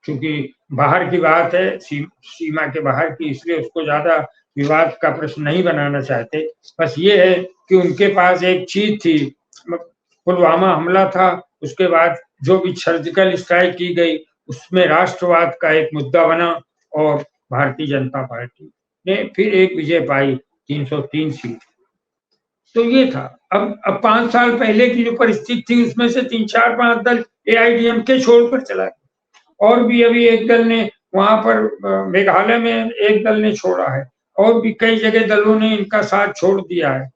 चूंकि बाहर की बात है, सीमा के बाहर की, इसलिए उसको ज्यादा विवाद का प्रश्न नहीं बनाना चाहते। बस ये है कि उनके पास एक चीज थी, पुलवामा हमला था, उसके बाद जो भी सर्जिकल स्ट्राइक की गई, उसमें राष्ट्रवाद का एक मुद्दा बना, और भारतीय जनता पार्टी ने फिर एक विजय पाई, 303 सीट। तो ये था। अब 5 साल पहले की जो परिस्थिति थी, उसमें से 3, 4, 5 दल एआईडीएमके छोड़कर चला गया, और भी अभी एक दल ने वहां पर मेघालय में एक दल ने छोड़ा है, और भी कई जगह दलों ने इनका साथ छोड़ दिया है,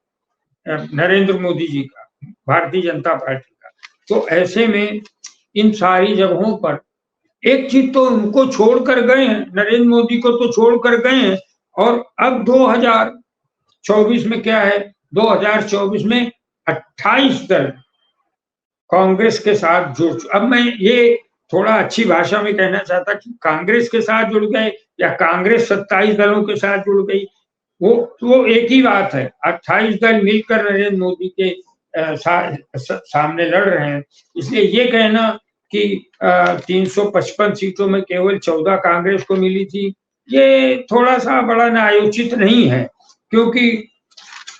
नरेंद्र मोदी जी का, भारतीय जनता पार्टी का। तो ऐसे में इन सारी जगहों पर एक चीज तो उनको छोड़कर गए हैं, नरेंद्र मोदी को तो छोड़कर गए हैं, और अब 2024 में क्या है, 2024 में 28 दल कांग्रेस के साथ जुड़। अब मैं ये थोड़ा अच्छी भाषा में कहना चाहता कि कांग्रेस के साथ जुड़ गए या कांग्रेस 27 दलों के साथ जुड़ गई, वो एक ही बात है। 28 दल मिलकर नरेंद्र मोदी के सामने लड़ रहे हैं। इसलिए ये कहना कि 355 सीटों में केवल 14 कांग्रेस को मिली थी, ये थोड़ा सा बड़ा न्यायोचित नहीं है, क्योंकि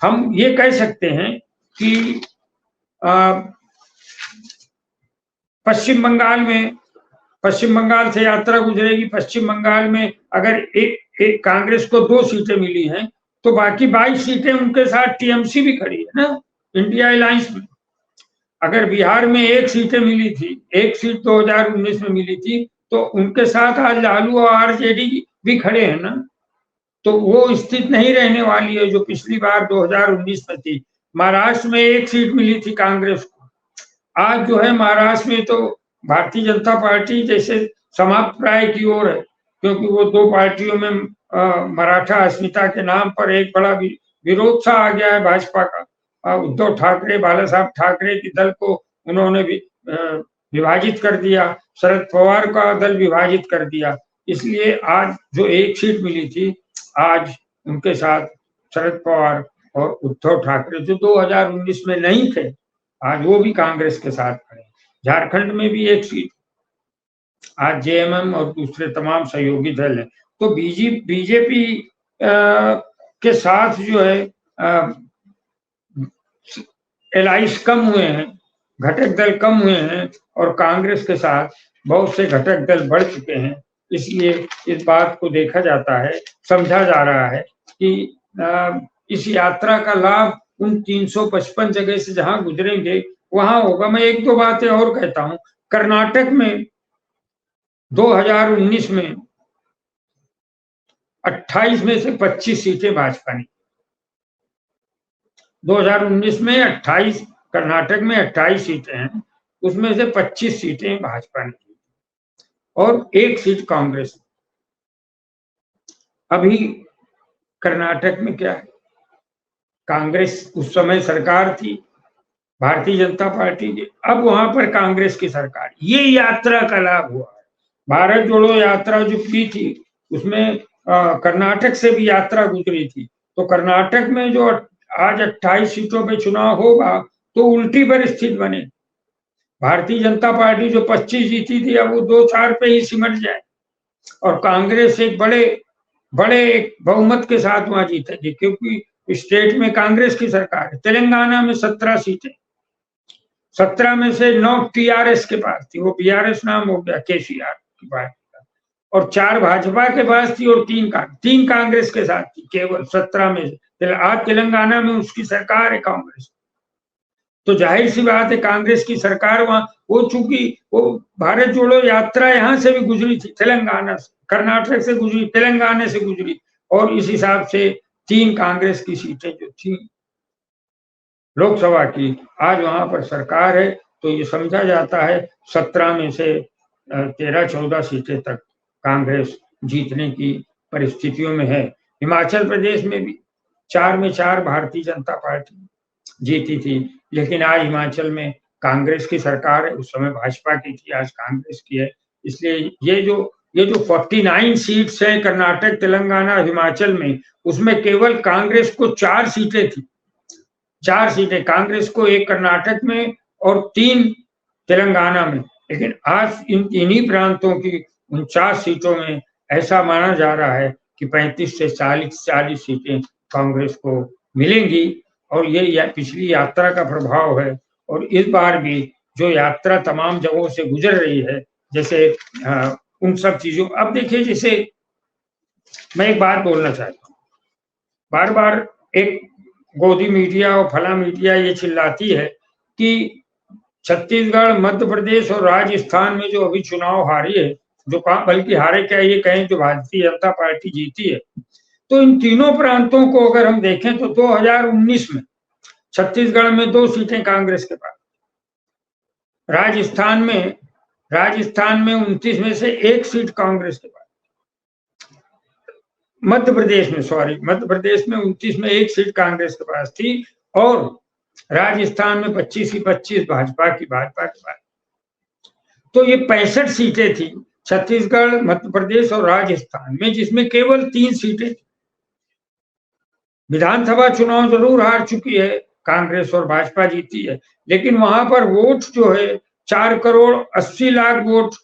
हम ये कह सकते हैं कि पश्चिम बंगाल से यात्रा गुजरेगी। पश्चिम बंगाल में अगर एक कांग्रेस को 2 सीटें मिली हैं, तो बाकी 22 सीटें उनके साथ टीएमसी भी खड़ी है ना, इंडिया अलायंस में। अगर बिहार में 1 सीटें मिली थी, 1 सीट 2019 में मिली थी, तो उनके साथ आज लालू और आरजेडी भी खड़े हैं ना। तो वो स्थिति नहीं रहने वाली है जो पिछली बार 2019 में थी। महाराष्ट्र में 1 सीट मिली थी कांग्रेस को, आज जो है महाराष्ट्र में तो भारतीय जनता पार्टी जैसे समाप्त प्राय की ओर है, क्योंकि वो 2 पार्टियों में मराठा अस्मिता के नाम पर एक बड़ा विरोध सा आ गया है भाजपा का। उद्धव ठाकरे, बाला साहब ठाकरे के दल को उन्होंने भी विभाजित कर दिया, शरद पवार का दल विभाजित कर दिया। इसलिए आज जो 1 सीट मिली थी, आज उनके साथ शरद पवार और उद्धव ठाकरे जो 2019 में नहीं थे, आज वो भी कांग्रेस के साथ खड़े। झारखंड में भी 1 सीट, आज जेएमएम और दूसरे तमाम सहयोगी दल हैं। तो बीजेपी के साथ जो है एलाइज कम हुए हैं, घटक दल कम हुए हैं, और कांग्रेस के साथ बहुत से घटक दल बढ़ चुके हैं। इसलिए इस बात को देखा जाता है, समझा जा रहा है कि इस यात्रा का लाभ उन 355 जगह से जहां गुजरेंगे वहां होगा। मैं 1-2 बातें और कहता हूं। कर्नाटक में 2019 में 28 में से 25 सीटें भाजपा ने, 2019 में 28, कर्नाटक में 28 सीटें हैं, उसमें से 25 सीटें भाजपा ने की और 1 सीट कांग्रेस। अभी कर्नाटक में क्या है, कांग्रेस उस समय सरकार थी भारतीय जनता पार्टी की, अब वहां पर कांग्रेस की सरकार। ये यात्रा का लाभ हुआ है। भारत जोड़ो यात्रा जो की थी उसमें कर्नाटक से भी यात्रा गुजरी थी। तो कर्नाटक में जो आज 28 सीटों पे चुनाव होगा तो उल्टी परिस्थिति बने। भारतीय जनता पार्टी जो 25 जीती थी अब वो 2-4 पे ही सिमट जाए, और कांग्रेस एक बड़े बहुमत के साथ वहां जीतेगी, क्योंकि स्टेट में कांग्रेस की सरकार है। तेलंगाना में 17 सीटें, 17 में से 9 टीआरएस के पास थी, वो बीआरएस नाम हो गया केसीआर की पार्टी का, और 4 भाजपा के पास थी और 3 कांग्रेस के साथ थी, केवल 17 में से। आज तेलंगाना में उसकी सरकार है कांग्रेस। तो जाहिर सी बात है कांग्रेस की सरकार वहां, वो चूंकि वो भारत जोड़ो यात्रा यहां से भी गुजरी थी, तेलंगाना से, कर्नाटक से गुजरी, तेलंगाना से गुजरी, और इस हिसाब से 3 कांग्रेस की सीटें जो थी लोकसभा की, आज वहां पर सरकार है। तो ये समझा जाता है 17 में से 13-14 सीटें तक कांग्रेस जीतने की परिस्थितियों में है। हिमाचल प्रदेश में भी 4 में 4 भारतीय जनता पार्टी जीती थी, लेकिन आज हिमाचल में कांग्रेस की सरकार है, उस समय भाजपा की थी, आज कांग्रेस की है। इसलिए ये जो 49 सीट्स हैं कर्नाटक, तेलंगाना, हिमाचल में, उसमें केवल कांग्रेस को 4 सीटें थी, 4 सीटें कांग्रेस को, 1 कर्नाटक में और 3 तेलंगाना में। लेकिन आज इन इन्हीं प्रांतों की 49 सीटों में ऐसा माना जा रहा है कि 35 से 40 सीटें कांग्रेस को मिलेंगी, और ये पिछली यात्रा का प्रभाव है। और इस बार भी जो यात्रा तमाम जगहों से गुजर रही है, जैसे उन सब चीजों, अब देखिए, जैसे मैं एक बात बोलना चाहता हूँ, बार बार एक गोदी मीडिया और फला मीडिया ये चिल्लाती है कि छत्तीसगढ़, मध्य प्रदेश और राजस्थान में जो अभी चुनाव हारी है, जो बल्कि हारे क्या ये कहें, जो भारतीय जनता पार्टी जीती है, तो इन तीनों प्रांतों को अगर हम देखें तो 2019 में छत्तीसगढ़ में 2 सीटें कांग्रेस के पास, राजस्थान में 29 में से 1 सीट कांग्रेस के पास, मध्य प्रदेश में 29 में 1 सीट कांग्रेस के पास थी, और राजस्थान में 25 की 25 भाजपा के पास। तो ये 65 सीटें थी छत्तीसगढ़, मध्य प्रदेश और राजस्थान में, जिसमें केवल 3 सीटें थी। विधानसभा चुनाव जरूर हार चुकी है कांग्रेस और भाजपा जीती है, लेकिन वहां पर वोट जो है 4 करोड़ 80 लाख वोट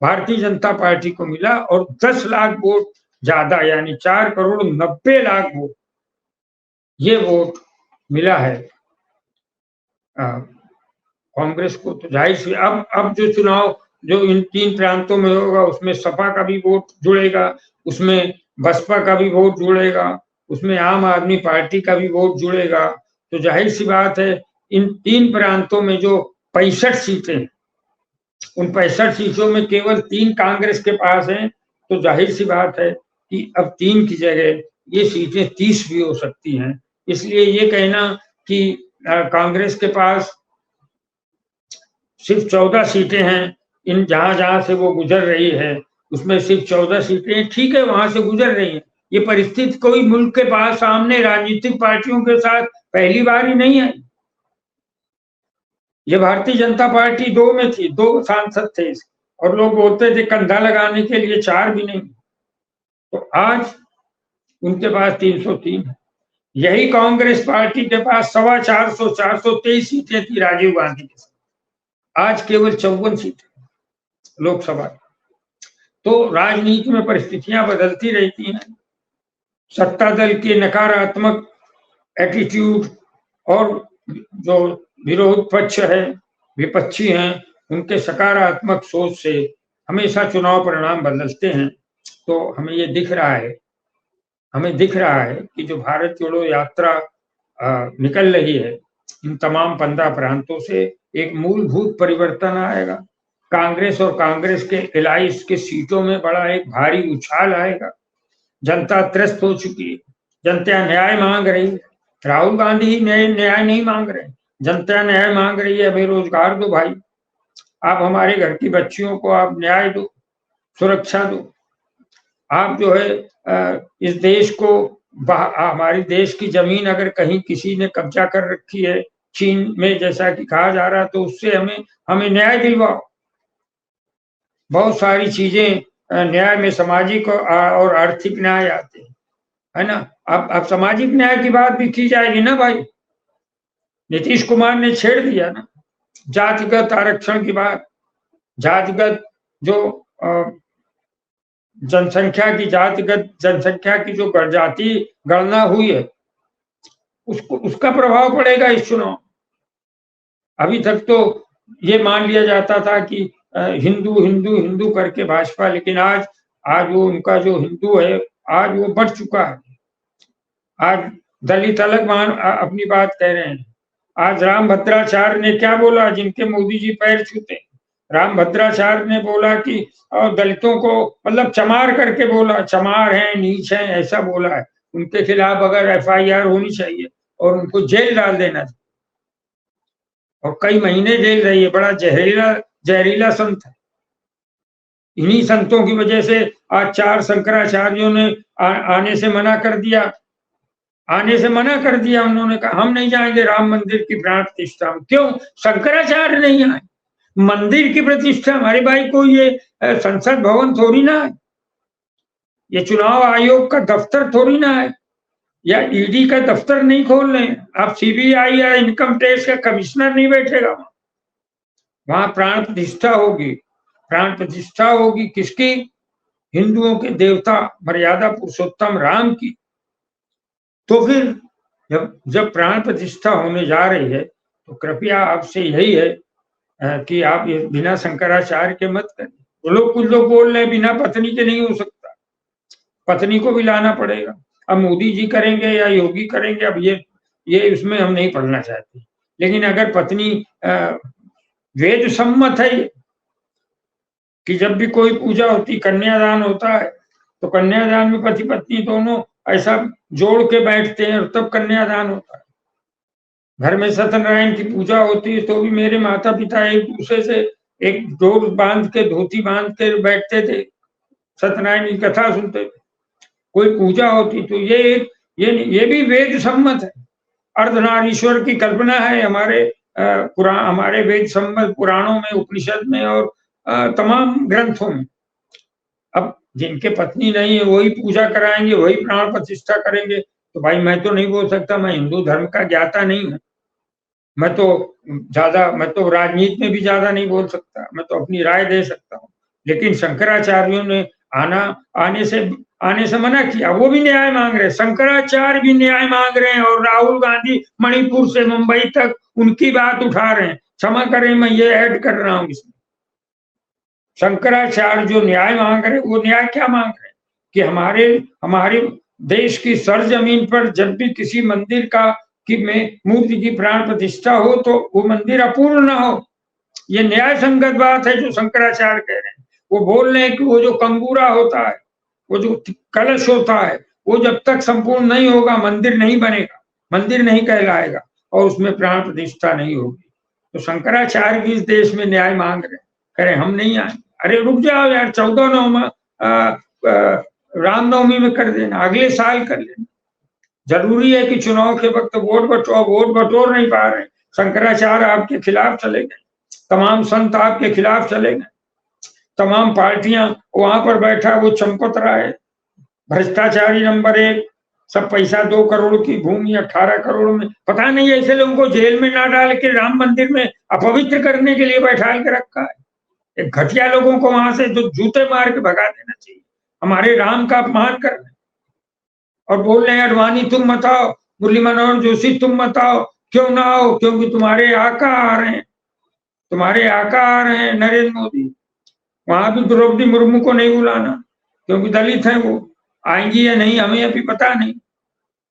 भारतीय जनता पार्टी को मिला, और 10 लाख वोट ज्यादा यानी 4 करोड़ 90 लाख वोट, ये वोट मिला है कांग्रेस को। तो जाहिर से अब जो चुनाव जो इन 3 प्रांतों में होगा, उसमें सपा का भी वोट जुड़ेगा, उसमें बसपा का भी वोट जुड़ेगा, उसमें आम आदमी पार्टी का भी वोट जुड़ेगा, तो जाहिर सी बात है इन 3 प्रांतों में जो 65 सीटें, उन 65 सीटों में केवल 3 कांग्रेस के पास हैं, तो जाहिर सी बात है कि अब 3 की जगह ये सीटें 30 भी हो सकती हैं। इसलिए ये कहना कि कांग्रेस के पास सिर्फ 14 सीटें हैं, इन जहां से वो गुजर रही है उसमें सिर्फ 14 सीटें, ठीक है, वहां से गुजर रही है। ये परिस्थिति कोई मुल्क के पास सामने राजनीतिक पार्टियों के साथ पहली बार ही नहीं है। ये भारतीय जनता पार्टी 2 में थी, 2 सांसद थे और लोग बोलते थे कंधा लगाने के लिए 4 भी नहीं, तो आज उनके पास 303 है। यही कांग्रेस पार्टी के पास 450 423 सीटें थी राजीव गांधी के साथ, आज केवल 54 सीटें लोकसभा। तो राजनीति में परिस्थितियां बदलती रहती हैं। सत्ता दल के नकारात्मक एटीट्यूड और जो विरोध पक्ष है, विपक्षी हैं, उनके सकारात्मक सोच से हमेशा चुनाव परिणाम बदलते हैं। तो हमें ये दिख रहा है, कि जो भारत जोड़ो यात्रा निकल रही है, इन तमाम 15 प्रांतों से एक मूलभूत परिवर्तन आएगा। कांग्रेस और कांग्रेस के एलाइज के सीटों में बड़ा एक भारी उछाल आएगा। जनता त्रस्त हो चुकी है, जनता न्याय मांग रही है। राहुल गांधी न्याय नहीं मांग रहे, जनता न्याय मांग रही है। बेरोजगार दो भाई, आप हमारे घर की बच्चियों को आप न्याय दो, सुरक्षा दो। आप जो है इस देश को, हमारी देश की जमीन अगर कहीं किसी ने कब्जा कर रखी है चीन में, जैसा कि कहा जा रहा है, तो उससे हमें न्याय दिलवाओ। बहुत सारी चीजें न्याय में सामाजिक और आर्थिक न्याय आते हैं, है ना। अब सामाजिक न्याय की बात भी की जाएगी ना भाई। नीतीश कुमार ने छेड़ दिया ना जातिगत आरक्षण की बात। जातिगत जो जातिगत जनसंख्या की जो जाति गणना हुई है, उसका प्रभाव पड़ेगा इस चुनाव। अभी तक तो ये मान लिया जाता था कि हिंदू हिंदू हिंदू करके भाजपा, लेकिन आज वो उनका जो हिंदू है आज वो बढ़ चुका है। आज दलित अलग अपनी बात कह रहे हैं। आज राम भद्राचार्य ने क्या बोला, जिनके मोदी जी पैर छूते, राम भद्राचार्य ने बोला कि दलितों को मतलब चमार करके बोला, चमार हैं, नीच हैं, ऐसा बोला है। उनके खिलाफ अगर FIR होनी चाहिए और उनको जेल डाल देना चाहिए, और कई महीने जेल रही है। बड़ा जहरीला संत है। इन्हीं संतों की वजह से आज 4 शंकराचार्यों ने आने से मना कर दिया। उन्होंने कहा हम नहीं जाएंगे राम मंदिर की प्राण प्रतिष्ठा में। क्यों? शंकराचार्य नहीं आए। मंदिर की प्रतिष्ठा, हमारे भाई को ये संसद भवन थोड़ी ना है, ये चुनाव आयोग का दफ्तर थोड़ी ना है, या ED का दफ्तर नहीं खोल रहे हैं। आप CBI या इनकम टैक्स का कमिश्नर नहीं बैठेगा वहां प्राण प्रतिष्ठा होगी। प्राण प्रतिष्ठा होगी किसकी? हिंदुओं के देवता मर्यादा पुरुषोत्तम राम की। तो फिर जब प्राण प्रतिष्ठा होने जा रही है, तो कृपया आपसे यही है कि आप ये बिना शंकराचार्य के मत करें। कुछ लोग बोल रहे हैं बिना पत्नी के नहीं हो सकता, पत्नी को भी लाना पड़ेगा। अब मोदी जी करेंगे या योगी करेंगे, अब ये उसमें हम नहीं पढ़ना चाहते। लेकिन अगर पत्नी वेद सम्मत है कि जब भी कोई पूजा होती, कन्यादान होता है, तो कन्यादान में पति पत्नी दोनों ऐसा जोड़ के बैठते हैं और तब कन्यादान होता है। घर में सत्यनारायण की पूजा होती है तो भी मेरे माता पिता एक दूसरे से एक डोर बांध के, धोती बांध के बैठते थे, सत्यनारायण की कथा सुनते थे। कोई पूजा होती तो ये भी वेद सम्मत है। अर्धनारीश्वर की कल्पना है हमारे वेद सम्मत पुराणों में, उपनिषद में और तमाम ग्रंथों में। अब जिनके पत्नी नहीं है वही पूजा कराएंगे, वही प्राण प्रतिष्ठा करेंगे, तो भाई मैं तो नहीं बोल सकता, मैं हिंदू धर्म का ज्ञाता नहीं हूँ। मैं तो राजनीति में भी ज्यादा नहीं बोल सकता, मैं तो अपनी राय दे सकता हूँ। लेकिन शंकराचार्यों ने आने से मना किया, वो भी न्याय मांग रहे, शंकराचार्य भी न्याय मांग रहे हैं, और राहुल गांधी मणिपुर से मुंबई तक उनकी बात उठा रहे हैं। क्षमा करें, मैं ये ऐड कर रहा हूँ इसमें। शंकराचार्य जो न्याय मांग रहे हैं, वो न्याय क्या मांग रहे हैं कि हमारे देश की सरजमीन पर जब भी किसी मंदिर का की में मूर्ति की प्राण प्रतिष्ठा हो तो वो मंदिर अपूर्ण ना हो। ये न्याय संगत बात है जो शंकराचार्य कह रहे हैं। वो बोल रहे हैं कि वो जो कंगूरा होता है, वो जो कलश होता है, वो जब तक संपूर्ण नहीं होगा मंदिर नहीं बनेगा, मंदिर नहीं कहलाएगा और उसमें प्राण प्रतिष्ठा नहीं होगी। तो शंकराचार्य भी इस देश में न्याय मांग रहे हैं, कह रहे हम नहीं आए। अरे रुक जाओ यार, 14 रामनवमी में कर देना, अगले साल कर लेना। जरूरी है कि चुनाव के वक्त वोट बटोर नहीं पा रहे, शंकराचार्य आपके खिलाफ चले गए, तमाम संत आपके खिलाफ चले गए, तमाम पार्टियां, वहां पर बैठा वो चंपत राय, भ्रष्टाचारी नंबर 1, सब पैसा 2 करोड़ की भूमि 18 करोड़ में, पता नहीं ऐसे लोगों को जेल में ना डाल के राम मंदिर में अपवित्र करने के लिए बैठा के रखा है। एक घटिया लोगों को वहां से जो जूते मार के भगा देना चाहिए। हमारे राम का अपमान कर रहे और बोल रहे हैं अडवाणी तुम मत आओ, मुरली मनोहर जोशी तुम मत आओ। क्यों ना आओ? क्योंकि तुम्हारे आका आ रहे हैं, तुम्हारे आका आ रहे हैं नरेंद्र मोदी। वहां भी द्रौपदी मुर्मू को नहीं बुलाना क्योंकि दलित है, वो आएंगी या नहीं हमें अभी पता नहीं।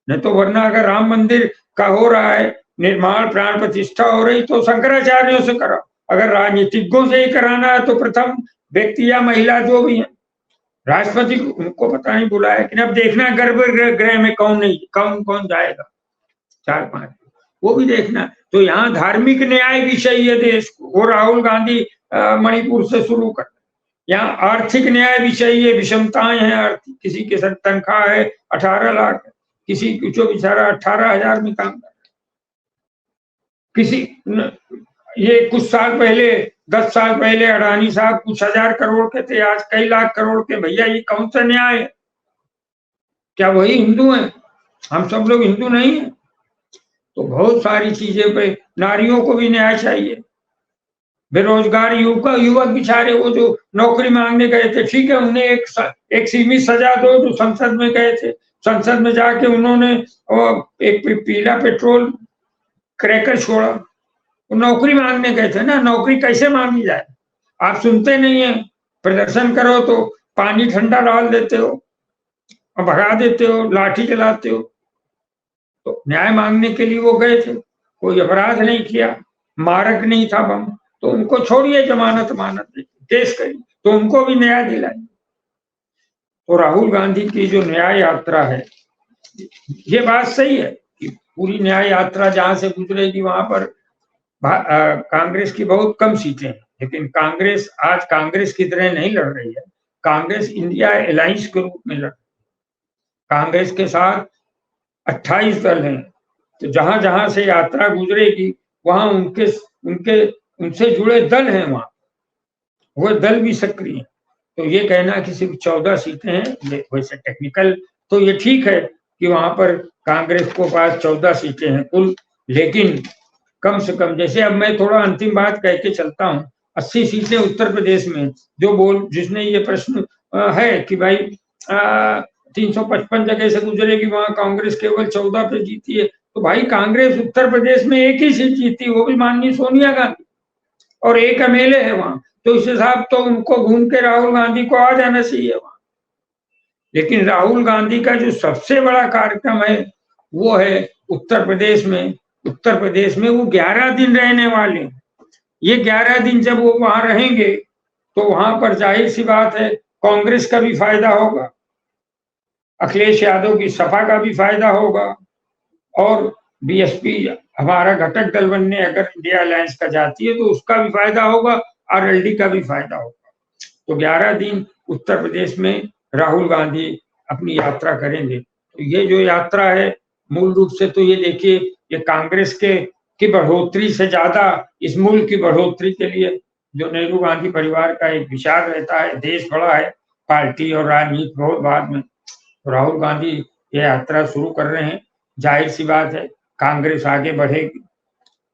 नहीं तो वरना अगर राम मंदिर का हो रहा है निर्माण, प्राण प्रतिष्ठा हो रही, तो शंकराचार्यों से कराओ। अगर राजनीतिज्ञों से ही कराना है तो प्रथम व्यक्ति या महिला जो भी है, राष्ट्रपति उनको पता नहीं बुलाया, लेकिन अब देखना गर्भगृह में कौन नहीं, कौन कौन जाएगा, 4-5, वो भी देखना। तो यहाँ धार्मिक न्याय भी चाहिए देश को, वो राहुल गांधी मणिपुर से शुरू कर। यहाँ आर्थिक न्याय भी चाहिए, विषमताएं हैं आर्थिक, किसी के साथ तनख्वाह है 18 लाख, किसी जो बेचारा 18,000 में काम कर, किसी ये कुछ साल पहले 10 साल पहले अडानी साहब कुछ हजार करोड़ के थे, आज कई लाख करोड़ के। भैया ये कौन सा न्याय है? क्या वही हिंदू हैं? हम सब लोग हिंदू नहीं है? तो बहुत सारी चीजें पे नारियों को भी न्याय चाहिए। बेरोजगार युवक बेचारे वो जो नौकरी मांगने गए थे, ठीक है उन्हें एक सीमित सजा दो, जो संसद में गए थे, संसद में जाके उन्होंने एक पीला पेट्रोल क्रैकर छोड़ा, वो नौकरी मांगने गए थे ना। नौकरी कैसे मांगी जाए? आप सुनते नहीं है, प्रदर्शन करो तो पानी ठंडा डाल देते हो और भगा देते हो, लाठी चलाते हो। तो न्याय मांगने के लिए वो गए थे, कोई अपराध नहीं किया, मारक नहीं था बम, तो उनको छोड़िए, जमानत मानत केस करिए, तो उनको भी न्याय दिलाइए। तो राहुल गांधी की जो न्याय यात्रा है, ये बात सही है कि पूरी न्याय यात्रा जहां से गुजरेगी वहां पर कांग्रेस की बहुत कम सीटें हैं, लेकिन कांग्रेस आज कांग्रेस की तरह नहीं लड़ रही है। कांग्रेस इंडिया अलायंस के रूप में लड़, कांग्रेस के साथ 28 दल हैं, तो जहां जहां से यात्रा गुजरेगी वहां उनके उनके उनसे जुड़े दल हैं, वहां वो दल भी सक्रिय हैं। तो ये कहना कि सिर्फ 14 सीटें हैं, वैसे टेक्निकल तो ये ठीक है कि वहां पर कांग्रेस को पास 14 सीटें हैं कुल, लेकिन कम से कम, जैसे अब मैं थोड़ा अंतिम बात कह के चलता हूँ, 80 सीटें उत्तर प्रदेश में, जो जिसने ये प्रश्न है कि भाई 355 जगह से गुजरेगी, वहां कांग्रेस केवल 14 पे जीती है, तो भाई कांग्रेस उत्तर प्रदेश में एक ही सीट जीती, वो भी माननीय सोनिया गांधी, और एक एमएलए है वहां, तो इस हिसाब तो उनको घूम के राहुल गांधी को आ जाना चाहिए वहां। लेकिन राहुल गांधी का जो सबसे बड़ा कार्यक्रम है वो है उत्तर प्रदेश में। उत्तर प्रदेश में वो 11 दिन रहने वाले हैं। ये 11 दिन जब वो वहां रहेंगे तो वहां पर जाहिर सी बात है कांग्रेस का भी फायदा होगा, अखिलेश यादव की सपा का भी फायदा होगा, और बीएसपी हमारा घटक दल बनने अगर इंडिया अलायंस का जाती है तो उसका भी फायदा होगा, आरएलडी का भी फायदा होगा। तो 11 दिन उत्तर प्रदेश में राहुल गांधी अपनी यात्रा करेंगे। तो ये जो यात्रा है मूल रूप से तो ये देखिए, ये कांग्रेस की बढ़ोतरी से ज्यादा इस मुल्क की बढ़ोतरी के लिए, जो नेहरू गांधी परिवार का एक विचार रहता है, देश बड़ा है, पार्टी और राजनीति बहुत बाद में। तो राहुल गांधी ये यात्रा शुरू कर रहे हैं, जाहिर सी बात है कांग्रेस आगे बढ़ेगी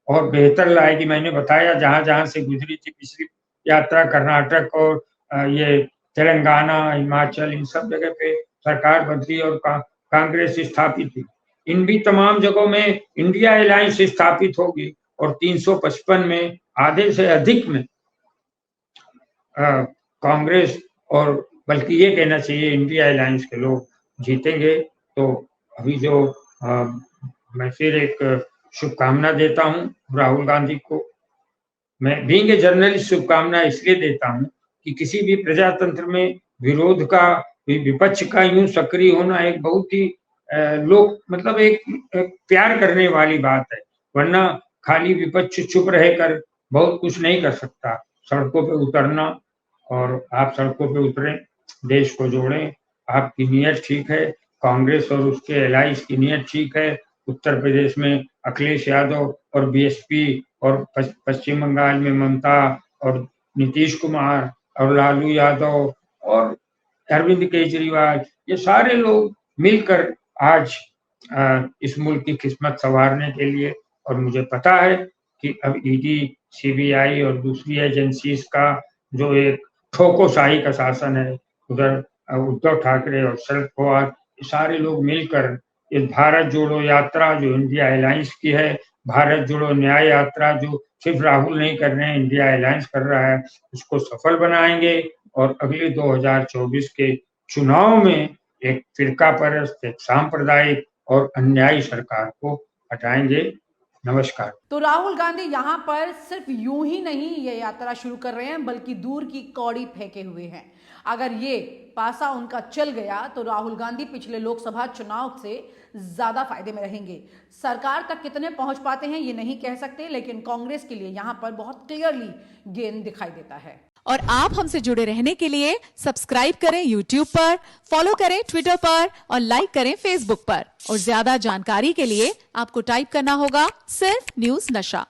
और बेहतर लाएगी। मैंने बताया जहां जहां से गुजरी थी पिछली यात्रा, कर्नाटक और ये तेलंगाना, हिमाचल, इन सब जगह पे सरकार बदली और कांग्रेस स्थापित हुई। इन भी तमाम जगहों में इंडिया अलायंस स्थापित होगी और 355 में आधे से अधिक में कांग्रेस, और बल्कि ये कहना चाहिए इंडिया अलायंस के लोग जीतेंगे तो अभी जो मैं फिर एक शुभकामना देता हूँ राहुल गांधी को। मैं बीइंग ए जर्नलिस्ट शुभकामना इसलिए देता हूँ कि किसी भी प्रजातंत्र में विरोध का, विपक्ष का यूं सक्रिय होना एक बहुत ही लोग मतलब एक प्यार करने वाली बात है, वरना खाली विपक्ष चुप रहकर बहुत कुछ नहीं कर सकता। सड़कों पे उतरना, और आप सड़कों पे उतरें, देश को जोड़ें, आपकी नीयत ठीक है, कांग्रेस और उसके एलाइज की नीयत ठीक है। उत्तर प्रदेश में अखिलेश यादव और बीएसपी, और पश्चिम बंगाल में ममता और नीतीश कुमार और लालू यादव और अरविंद केजरीवाल, ये सारे लोग मिलकर आज इस मुल्क की किस्मत संवारने के लिए, और मुझे पता है कि अब ईडी, सीबीआई और दूसरी एजेंसीज का जो एक ठोकोशाही का शासन है, उधर उद्धव ठाकरे और शरद पवार, ये सारे लोग मिलकर इस भारत जोड़ो यात्रा जो इंडिया अलायंस की है, भारत जोड़ो न्याय यात्रा जो सिर्फ राहुल नहीं कर रहे हैं, इंडिया अलायंस कर रहा है, उसको सफल बनाएंगे और अगले 2024 के चुनाव में एक फिरका परस्त, एक सांप्रदायिक और अन्यायी सरकार को हटाएंगे। नमस्कार। तो राहुल गांधी यहाँ पर सिर्फ यूं ही नहीं ये यात्रा शुरू कर रहे हैं, बल्कि दूर की कौड़ी फेंके हुए हैं। अगर ये पासा उनका चल गया तो राहुल गांधी पिछले लोकसभा चुनाव से ज्यादा फायदे में रहेंगे। सरकार तक कितने पहुंच पाते हैं ये नहीं कह सकते, लेकिन कांग्रेस के लिए यहाँ पर बहुत क्लियरली गेम दिखाई देता है। और आप हमसे जुड़े रहने के लिए सब्सक्राइब करें YouTube पर, फॉलो करें Twitter पर और लाइक करें Facebook पर। और ज्यादा जानकारी के लिए आपको टाइप करना होगा सिर्फ न्यूज़ नशा।